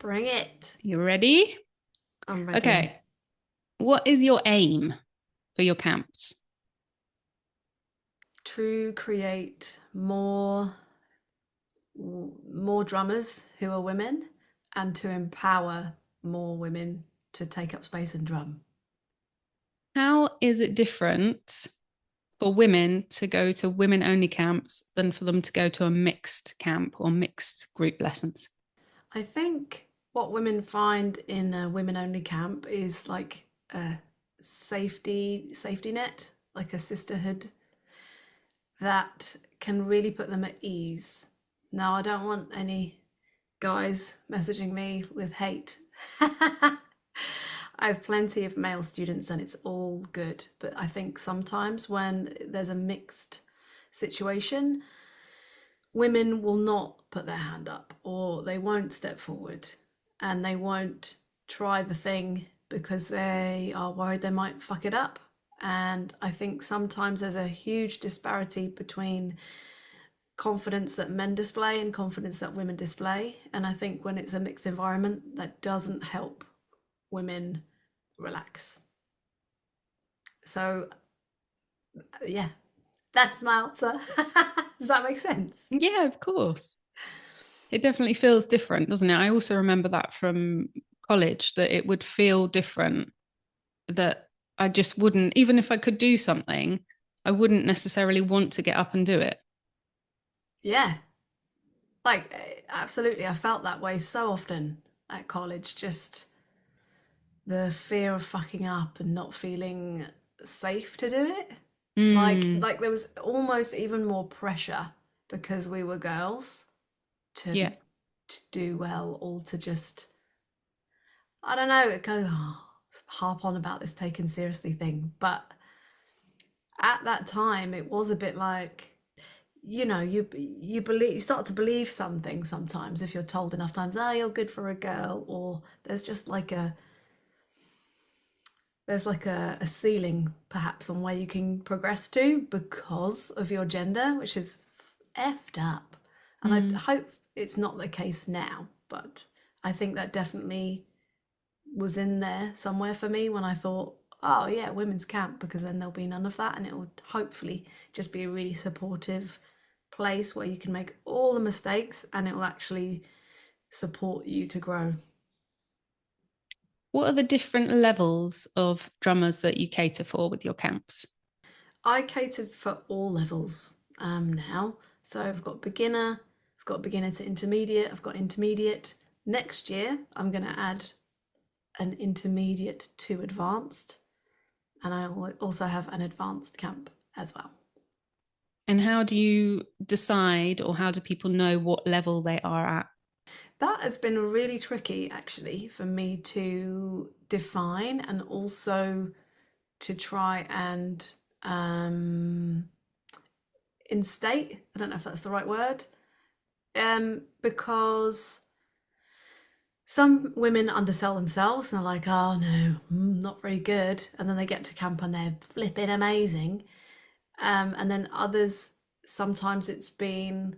Bring it. You ready? I'm ready. Okay. What is your aim for your camps? To create more drummers who are women and to empower more women to take up space and drum. How is it different for women to go to women only camps than for them to go to a mixed camp or mixed group lessons? I think what women find in a women only camp is like a safety net, like a sisterhood that can really put them at ease. Now, I don't want any guys messaging me with hate. I have plenty of male students and it's all good. But I think sometimes when there's a mixed situation, women will not put their hand up or they won't step forward and they won't try the thing because they are worried they might fuck it up. And I think sometimes there's a huge disparity between confidence that men display and confidence that women display. And I think when it's a mixed environment, that doesn't help women relax. So, yeah, that's my answer. Does that make sense? Yeah, of course. It definitely feels different, doesn't it? I also remember that from college that it would feel different, that I just wouldn't, even if I could do something, I wouldn't necessarily want to get up and do it. Yeah, like absolutely. I felt that way so often at college. Just the fear of fucking up and not feeling safe to do it. Mm, Like there was almost even more pressure because we were girls to yeah. to do well or to just I don't know go harp on about this taken seriously thing. But at that time, it was a bit like you start to believe something sometimes if you're told enough times, oh, you're good for a girl, or there's like a ceiling perhaps on where you can progress to because of your gender, which is effed up. And I Mm. hope it's not the case now, but I think that definitely was in there somewhere for me when I thought, oh yeah, women's camp, because then there'll be none of that and it will hopefully just be a really supportive place where you can make all the mistakes and it will actually support you to grow. What are the different levels of drummers that you cater for with your camps? I catered for all levels now. So I've got beginner to intermediate, I've got intermediate. Next year, I'm going to add an intermediate to advanced, and I also have an advanced camp as well. And how do you decide, or how do people know what level they are at? That has been really tricky actually for me to define and also to try and instate. I don't know if that's the right word. Because some women undersell themselves and they're like, oh no, not very good. And then they get to camp and they're flipping amazing. And then others, sometimes it's been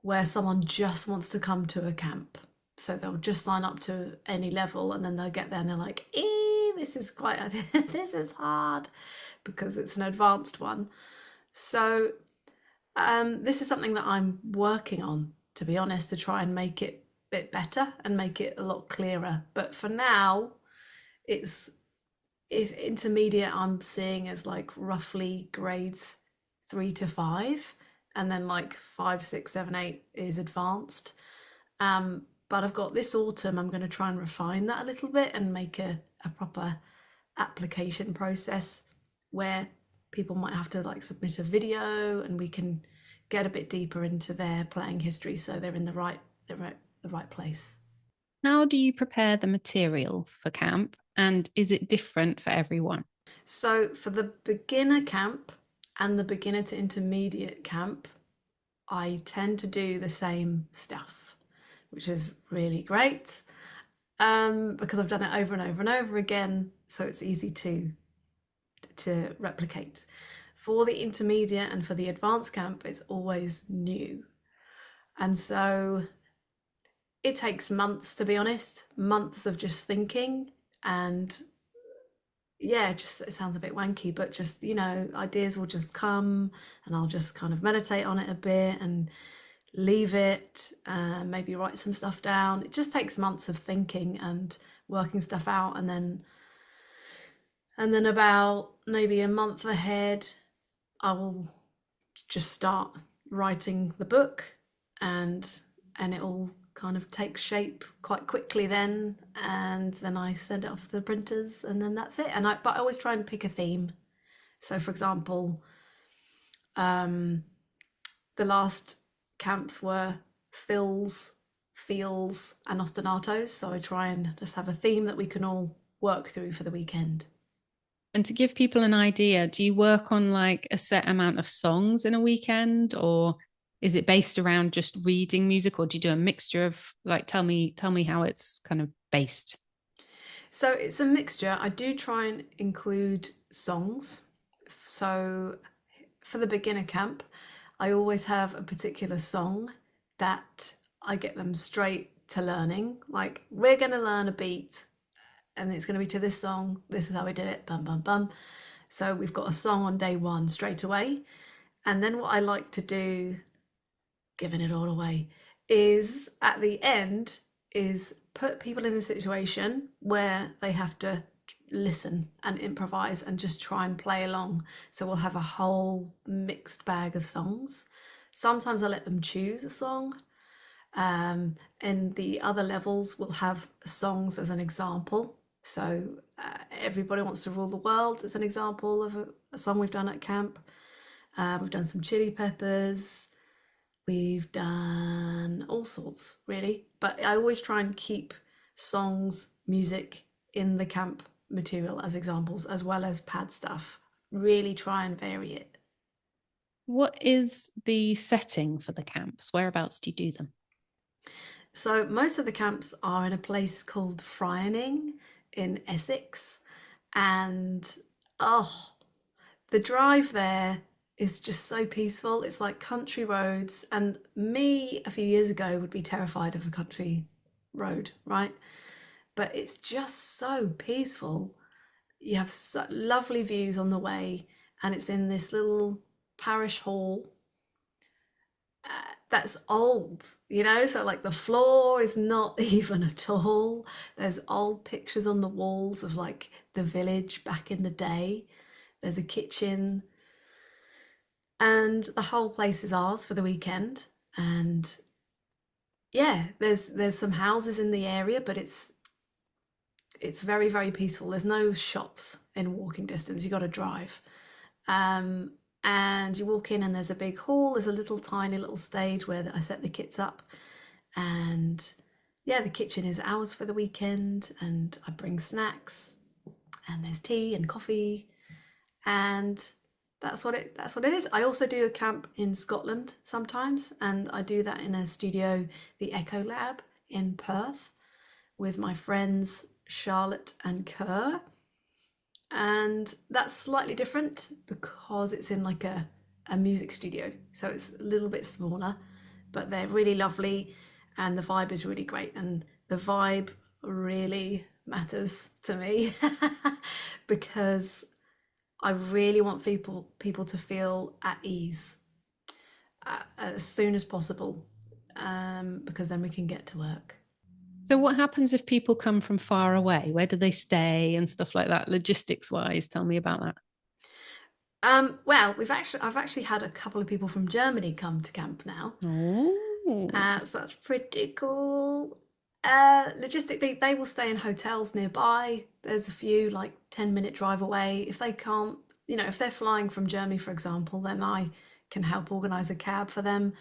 where someone just wants to come to a camp. So they'll just sign up to any level and then they'll get there and they're like, this is quite, this is hard because it's an advanced one. So this is something that I'm working on, to be honest, to try and make it a bit better and make it a lot clearer. But for now, it's if intermediate I'm seeing as like roughly grades 3 to 5, and then like 5, 6, 7, 8 is advanced. But I've got this autumn, I'm going to try and refine that a little bit and make a proper application process where people might have to like submit a video and we can get a bit deeper into their playing history so they're in the right place. How do you prepare the material for camp? And is it different for everyone? So for the beginner camp and the beginner to intermediate camp, I tend to do the same stuff, which is really great because I've done it over and over and over again, so it's easy to replicate. For the intermediate and for the advanced camp, it's always new, and so it takes months, to be honest, months of just thinking. And yeah, just it sounds a bit wanky, but just, ideas will just come and I'll just kind of meditate on it a bit and leave it, maybe write some stuff down. It just takes months of thinking and working stuff out, and then about maybe a month ahead, I will just start writing the book, and it all kind of takes shape quite quickly then, and then I send it off to the printers, and then that's it. But I always try and pick a theme. So for example, um, the last camps were fills, feels, and ostinatos. So I try and just have a theme that we can all work through for the weekend. And to give people an idea, do you work on like a set amount of songs in a weekend, or is it based around just reading music, or do you do a mixture of like tell me how it's kind of based? So it's a mixture. I do try and include songs. So for the beginner camp, I always have a particular song that I get them straight to learning. Like, we're going to learn a beat and it's going to be to this song. This is how we do it. Bum, bum, bum. So we've got a song on day one straight away. And then what I like to do, giving it all away, is at the end is put people in a situation where they have to listen and improvise and just try and play along. So we'll have a whole mixed bag of songs. Sometimes I let them choose a song. And the other levels will have songs as an example. So Everybody Wants to Rule the World is an example of a song we've done at camp. We've done some Chili Peppers. We've done all sorts, really. But I always try and keep songs, music in the camp material as examples, as well as pad stuff. Really try and vary it. What is the setting for the camps? Whereabouts do you do them? So most of the camps are in a place called Fryening in Essex. And oh, the drive there is just so peaceful. It's like country roads. And me a few years ago would be terrified of a country road, right? But it's just so peaceful. You have lovely views on the way, and it's in this little parish hall that's old, so like the floor is not even at all. There's old pictures on the walls of like the village back in the day. There's a kitchen, and the whole place is ours for the weekend. And yeah, there's some houses in the area, but it's very, very peaceful. There's no shops in walking distance. You got to drive. Um, and you walk in and there's a big hall. There's a little tiny little stage where I set the kits up. And yeah, the kitchen is ours for the weekend. And I bring snacks, and there's tea and coffee. And that's what it is. I also do a camp in Scotland sometimes, and I do that in a studio, the Echo Lab in Perth, with my friends Charlotte and Kerr. And that's slightly different because it's in like a music studio, so it's a little bit smaller, but they're really lovely, and the vibe is really great, and the vibe really matters to me because I really want people to feel at ease as soon as possible, because then we can get to work. So what happens if people come from far away? Where do they stay and stuff like that? Logistics wise, tell me about that. Well, I've actually had a couple of people from Germany come to camp now, Oh, so that's pretty cool. Logistically, they will stay in hotels nearby. There's a few like 10-minute drive away. If they can't, if they're flying from Germany, for example, then I can help organise a cab for them.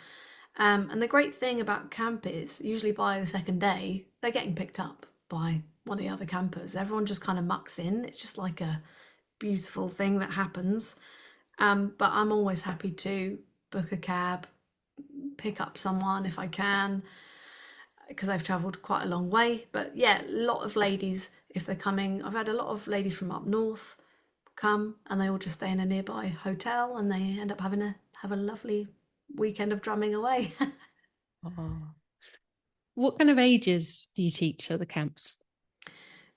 And the great thing about camp is usually by the second day, they're getting picked up by one of the other campers. Everyone just kind of mucks in. It's just like a beautiful thing that happens. But I'm always happy to book a cab, pick up someone if I can, because I've travelled quite a long way. But yeah, a lot of ladies, if they're coming, I've had a lot of ladies from up north come, and they all just stay in a nearby hotel, and they end up having a lovely weekend of drumming away. oh. What kind of ages do you teach at the camps?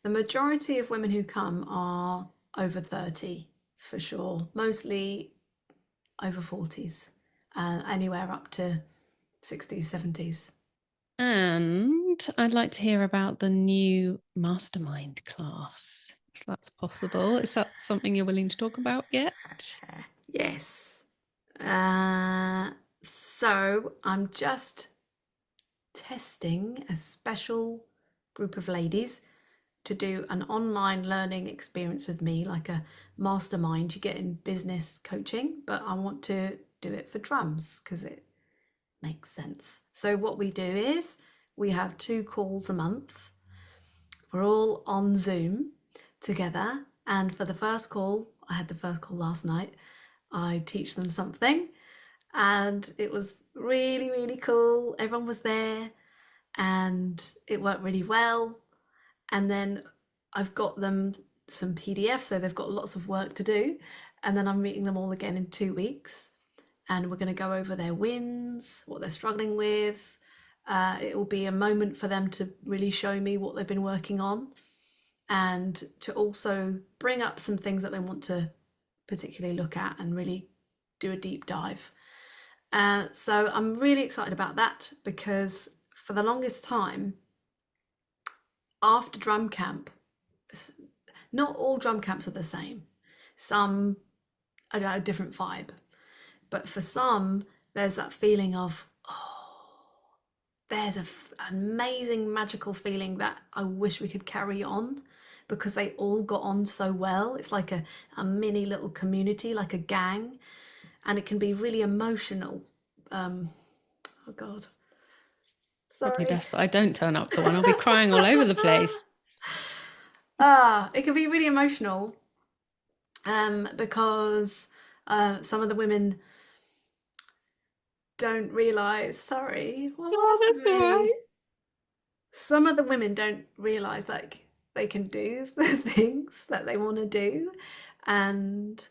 The majority of women who come are over 30 for sure, mostly over 40s, anywhere up to 60s, 70s. And I'd like to hear about the new mastermind class, if that's possible. Is that something you're willing to talk about yet? Yes. Uh, so I'm just testing a special group of ladies to do an online learning experience with me, like a mastermind you get in business coaching, but I want to do it for drums because it makes sense. So, what we do is we have 2 calls a month. We're all on Zoom together. And for the first call, I had the first call last night, I teach them something. And it was really, really cool. Everyone was there and it worked really well. And then I've got them some PDFs, so they've got lots of work to do. And then I'm meeting them all again in 2 weeks. And we're going to go over their wins, what they're struggling with. It will be a moment for them to really show me what they've been working on and to also bring up some things that they want to particularly look at and really do a deep dive. So I'm really excited about that because for the longest time, after drum camp, not all drum camps are the same. Some are a different vibe. But for some, there's that feeling of, oh, there's an amazing magical feeling that I wish we could carry on because they all got on so well. It's like a mini little community, like a gang, and it can be really emotional. Oh God, Probably sorry. best that I don't turn up to one. I'll be crying all over the place. It can be really emotional because some of the women don't realize, sorry, what's Oh, wrong with that's all me? right. Some of the women don't realize like they can do the things that they want to do, and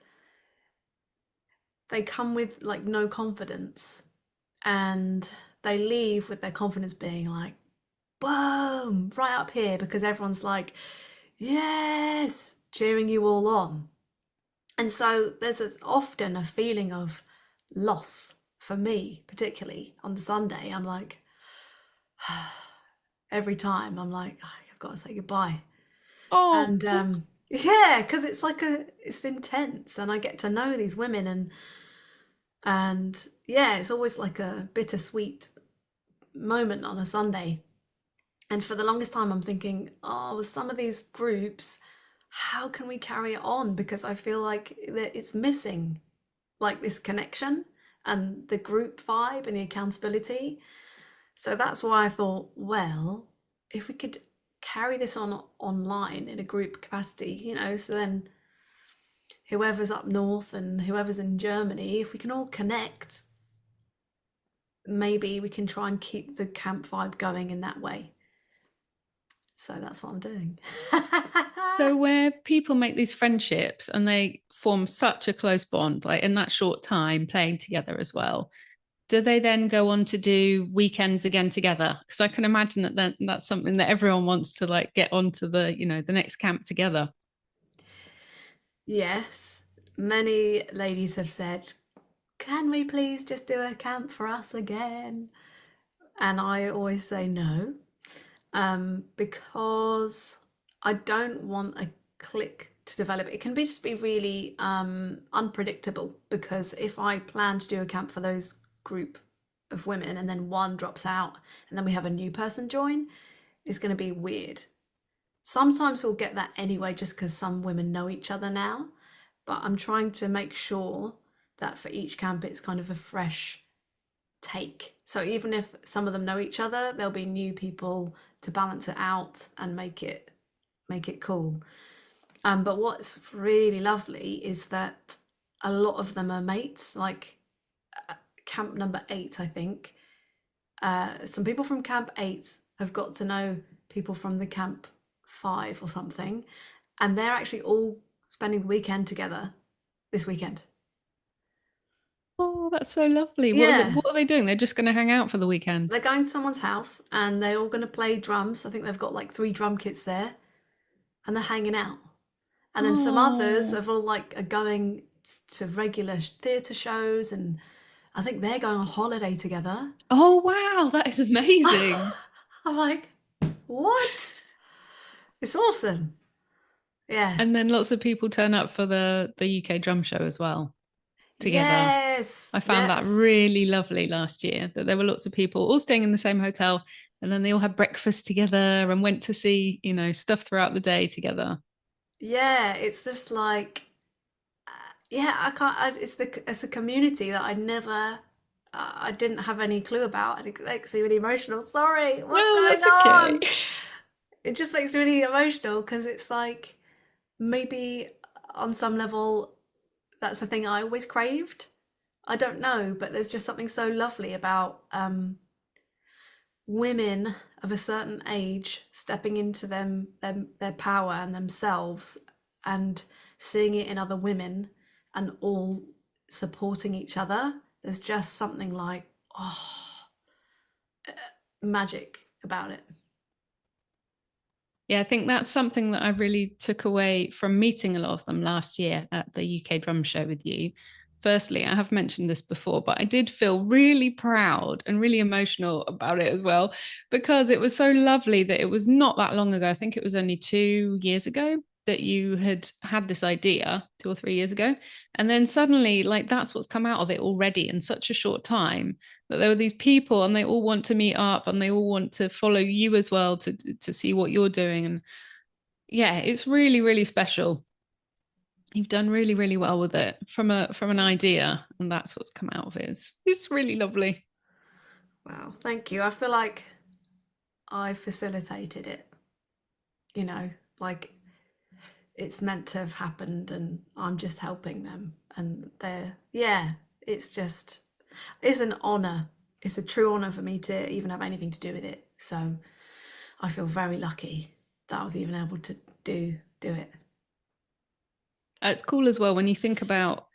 they come with like no confidence, and they leave with their confidence being like boom right up here because everyone's like yes cheering you all on. And so there's often a feeling of loss for me, particularly on the Sunday. I'm like every time I'm like, "Oh, I've got to say goodbye." Oh, And yeah, because it's like it's intense, and I get to know these women, and yeah, it's always like a bittersweet moment on a Sunday. And for the longest time, I'm thinking, oh, with some of these groups, how can we carry it on? Because I feel like it's missing, like this connection and the group vibe and the accountability. So that's why I thought, well, if we could carry this on online in a group capacity, so then whoever's up north and whoever's in Germany, if we can all connect, maybe we can try and keep the camp vibe going in that way. So that's what I'm doing. so where people make these friendships and they form such a close bond, like in that short time playing together as well, do they then go on to do weekends again together? Because I can imagine that's something that everyone wants to like get onto the next camp together. Yes, many ladies have said, can we please just do a camp for us again? And I always say no, because I don't want a clique to develop. It can just be really unpredictable because if I plan to do a camp for those group of women and then one drops out and then we have a new person join, it's going to be weird. Sometimes we'll get that anyway just because some women know each other now, but I'm trying to make sure that for each camp it's kind of a fresh take. So even if some of them know each other, there'll be new people to balance it out and make it cool. But what's really lovely is that a lot of them are mates. Like camp number 8, I think. Some people from camp 8 have got to know people from the camp 5 or something, and they're actually all spending the weekend together this weekend. Oh, that's so lovely. Yeah. What are they doing? They're just going to hang out for the weekend. They're going to someone's house and they're all going to play drums. I think they've got like 3 drum kits there and they're hanging out. And then some others Oh, are all like are going to regular theatre shows, and I think they're going on holiday together. oh, wow. That is amazing. I'm like, what? It's awesome. Yeah. And then lots of people turn up for the UK drum show as well together. Yes. I found that Yes. really lovely last year, that there were lots of people all staying in the same hotel, and then they all had breakfast together and went to see, stuff throughout the day together. Yeah. It's just like, yeah, I can't. It's a community that I didn't have any clue about, and it makes me really emotional. Sorry, what's No, going that's okay. on? It just makes me really emotional because it's like maybe on some level that's the thing I always craved. I don't know, but there's just something so lovely about women of a certain age stepping into their power and themselves and seeing it in other women and all supporting each other. There's just something like, oh, magic about it. Yeah, I think that's something that I really took away from meeting a lot of them last year at the UK Drum Show with you. Firstly, I have mentioned this before, but I did feel really proud and really emotional about it as well, because it was so lovely that it was not that long ago. I think it was only 2 years ago that you had this idea, 2 or 3 years ago. And then suddenly, like, that's what's come out of it already in such a short time, that there were these people and they all want to meet up and they all want to follow you as well to see what you're doing. And yeah, it's really, really special. You've done really, really well with it from an Thanks. idea, and that's what's come out of it. It's really lovely. Wow, thank you. I feel like I facilitated it, like it's meant to have happened and I'm just helping them. And yeah, it's just, it's an honor. It's a true honor for me to even have anything to do with it. So I feel very lucky that I was even able to do it. It's cool as well when you think about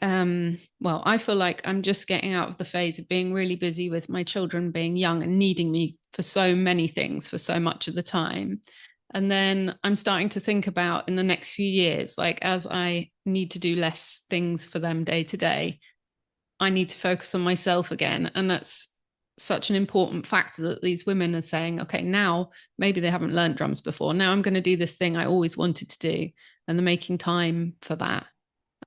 well, I feel like I'm just getting out of the phase of being really busy with my children being young and needing me for so many things for so much of the time. And then I'm starting to think about in the next few years, like as I need to do less things for them day to day, I need to focus on myself again. And that's such an important factor that these women are saying, okay, now maybe they haven't learned drums before. Now I'm going to do this thing I always wanted to do. And they're making time for that.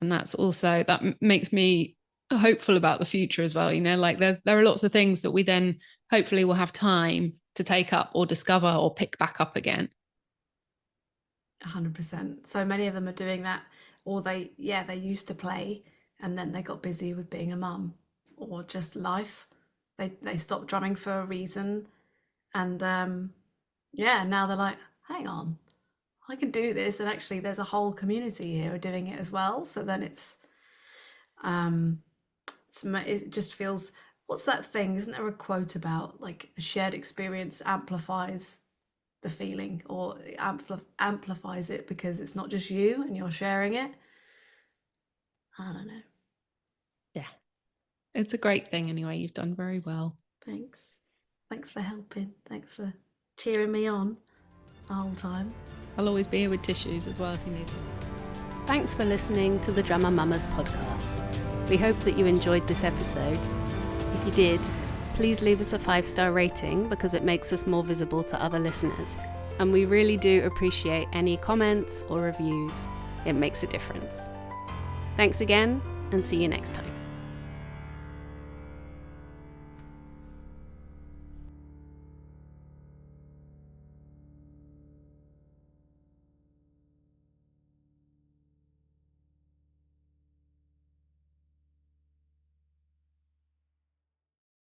And that's also, that makes me hopeful about the future as well. Like there are lots of things that we then hopefully will have time to take up or discover or pick back up again. 100%. So many of them are doing that, or they used to play and then they got busy with being a mum or just life. They stopped drumming for a reason, and yeah, now they're like, hang on, I can do this, and actually, there's a whole community here doing it as well. So then um, it just feels. What's that thing? Isn't there a quote about like a shared experience amplifies the feeling, or amplifies it because it's not just you and you're sharing it? I don't know. Yeah, it's a great thing anyway. You've done very well. Thanks. Thanks for helping. Thanks for cheering me on the whole time. I'll always be here with tissues as well if you need them. Thanks for listening to the Drummer Mamas podcast. We hope that you enjoyed this episode. If you did, please leave us a 5-star rating because it makes us more visible to other listeners. And we really do appreciate any comments or reviews. It makes a difference. Thanks again, and see you next time.